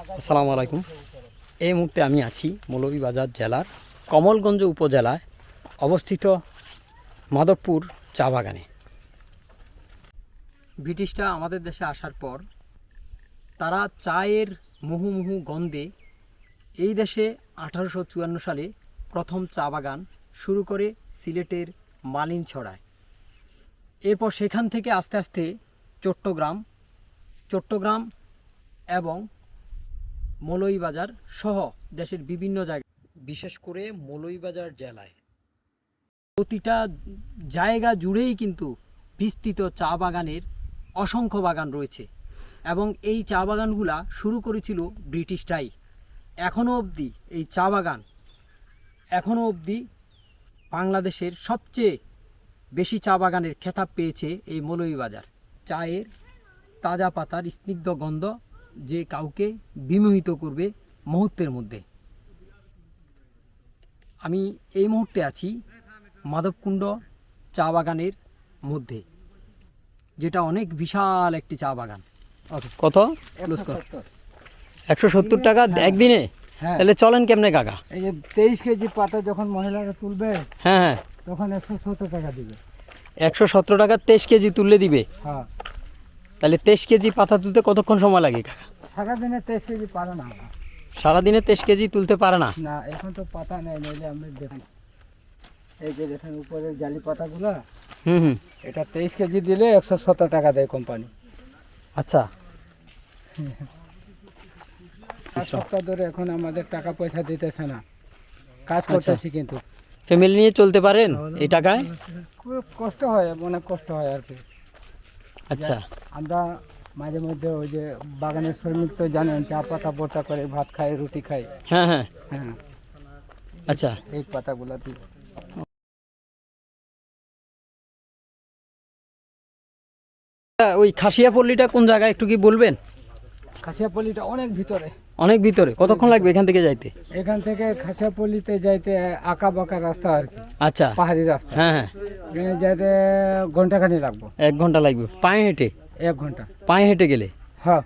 আসসালামু আলাইকুম। এই মুহূর্তে আমি আছি মৌলভীবাজার জেলার কমলগঞ্জ উপজেলায় অবস্থিত মাধবপুর চা বাগানে। ব্রিটিশরা আমাদের দেশে আসার পর তারা চায়ের মুহুমুহু গন্ধে এই দেশে 1854 সালে প্রথম চা বাগান শুরু করে সিলেটের মালিনছড়ায়। এরপর সেখান থেকে আস্তে আস্তে চট্টগ্রাম এবং মৌলভীবাজার সহ দেশের বিভিন্ন জায়গায়, বিশেষ করে মৌলভীবাজার জেলায় প্রতিটা জায়গা জুড়েই কিন্তু বিস্তৃত চা বাগানের অসংখ্য বাগান রয়েছে এবং এই চা বাগানগুলা শুরু করেছিল ব্রিটিশরাই। এখনও অবধি বাংলাদেশের সবচেয়ে বেশি চা বাগানের খেতাব পেয়েছে এই মৌলভীবাজার। চায়ের তাজা পাতার স্নিগ্ধ গন্ধ যে কাউকে বিমোহিত করবে মুহূর্তের মধ্যে। আমি এই মুহূর্তে আছি মাধবকুণ্ড চা বাগানের মধ্যে, যেটা অনেক বিশাল একটি চা বাগান। কত? 170 টাকা একদিনে? তাহলে চলেন কেমনে কাকা? এই যে 23 কেজি পাতা যখন মহিলারা তুলবে, হ্যাঁ, তখন 170 টাকা দিবে। 117 টাকা 23 কেজি তুললে দিবে? হ্যাঁ। তাহলে 23 কেজি পাতা তুলতে কতক্ষণ সময় লাগে কাকা? সারাদিনে 23 কেজি পারে না। সারাদিনে 23 কেজি তুলতে পারে না? না, এখন তো পাতা নেই, নইলে আপনি দেখেন এই যে দেখেন উপরের জালি পাতাগুলো, এটা 23 কেজি দিলে 170 টাকা দেয় কোম্পানি। আচ্ছা, এক সপ্তাহ ধরে এখন আমাদের টাকা পয়সা দিতেছে না, কাজ করতেছি কিন্তু। ফ্যামিলি নিয়ে চলতে পারেন এই টাকায়? খুব কষ্ট হয়, অনেক কষ্ট হয় আর কি। আচ্ছা, আমরা মাঝে মধ্যে ওই যে বাগানের শ্রমিক তো জানেন, চা পাতা ভর্তা করে ভাত খায়, রুটি খায়। হ্যাঁ হ্যাঁ, হ্যাঁ, আচ্ছা। এই পাতাগুলো দিই। ওই খাসিয়া পল্লীটা কোন জায়গায় একটু কি বলবেন? খাসিয়াপল্লিটা অনেক ভিতরে। অনেক ভিতরে? কতক্ষণ লাগবে এখান থেকে যাইতে? এখান থেকে খাসিয়াপল্লিতে যাইতে আঁকা বাঁকা রাস্তা আর কি, আচ্ছা, পাহাড়ি রাস্তা। হ্যাঁ হ্যাঁ, এখানে যাইতে ঘন্টাখানি লাগবে। 1 ঘন্টা লাগবে পায়ে হেঁটে? 1 ঘন্টা পায়ে হেঁটে গেলে? হ্যাঁ।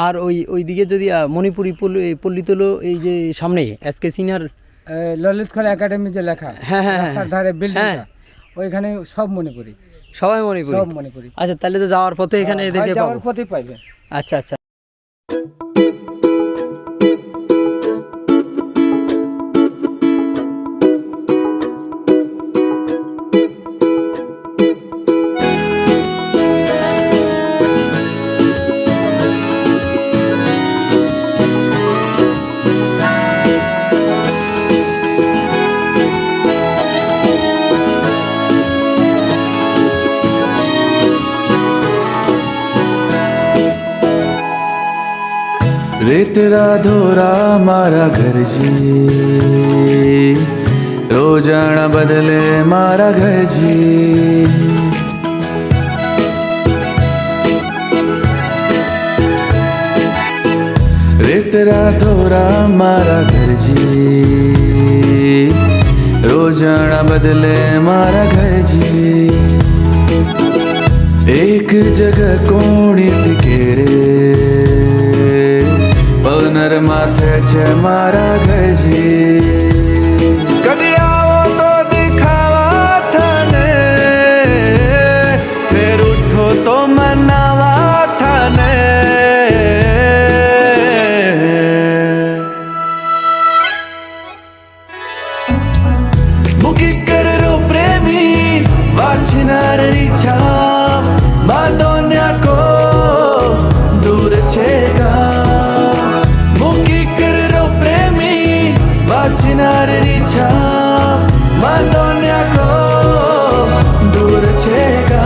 আর ওই দিকে যদি মণিপুরি পল্লীতলো, এই যে সামনে এসকে সিনহার ললিত কলা একাডেমি যে লেখা, হ্যাঁ হ্যাঁ রাস্তার ধারে বিল্ডিংটা, ওইখানে সব মণিপুরি, সবাই মণিপুরি? সব মণিপুরি। আচ্ছা, তাহলে তো যাওয়ার পথে এখানে দেখে যাওয়ার পথে পাইবে। আচ্ছা আচ্ছা। रेत राधोरा मारा घर जी, रोजाना बदले मारा घर जी। रेत राधोरा मारा घर जी, रोजाना बदले मारा घर जी। एक जगह कोणी टिके रे, पवनर माथे छे मारा घरजी। कदी आवो तो दिखावा थाने, फिर उठो तो मनावा थाने। मुकी कर रो प्रेमी वाचनार इच्छा, मादोन्या को दूर छेगा। मुकी कर रो प्रेमी वाचनार इच्छा, मादोन्या को दूर छेगा।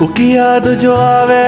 उकी याद जो आवे